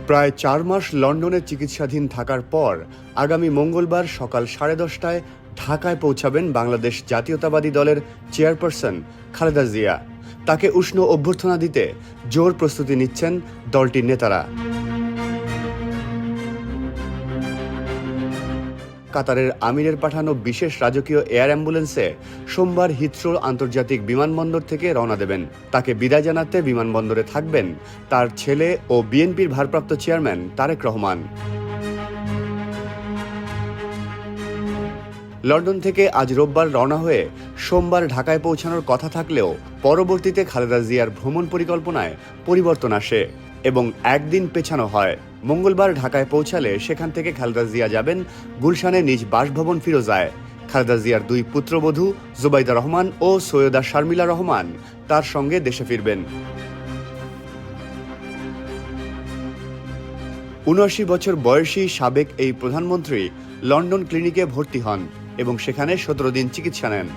প্রায় 4 মাস লন্ডনে চিকিৎসাধীন থাকার পর আগামী মঙ্গলবার সকাল 10:30টায় ঢাকায় পৌঁছাবেন বাংলাদেশ জাতীয়তাবাদী দলের চেয়ারপারসন খালেদা জিয়া। তাকে উষ্ণ অভ্যর্থনা দিতে জোর প্রস্তুতি নিচ্ছেন দলটির নেতারা। কাতারের আমিরের পাঠানো বিশেষ রাজকীয় এয়ার অ্যাম্বুলেন্সে সোমবার হিথ্রো আন্তর্জাতিক বিমানবন্দর থেকে রওনা দেবেন। তাকে বিদায় জানাতে বিমানবন্দরে থাকবেন তার ছেলে ও বিএনপির ভারপ্রাপ্ত চেয়ারম্যান তারেক রহমান। লন্ডন থেকে আজ রোববার রওনা হয়ে সোমবার ঢাকায় পৌঁছানোর কথা থাকলেও পরবর্তীতে খালেদা জিয়ার ভ্রমণ পরিকল্পনায় পরিবর্তন আসে এবং একদিন পেছানো হয়। মঙ্গলবার ঢাকায় পৌঁছালে সেখান থেকে খালেদা জিয়া যাবেন গুলশানে নিজ বাসভবন ফিরোজায়। খালেদা জিয়ার 2 পুত্রবধূ জুবাইদা রহমান ও সৈয়দা শারমিলা রহমান তার সঙ্গে দেশে ফিরবেন। ৭৯ বছর বয়সী সাবেক এই প্রধানমন্ত্রী লন্ডন ক্লিনিকে ভর্তি হন এবং সেখানে 17 দিন চিকিৎসা নেন।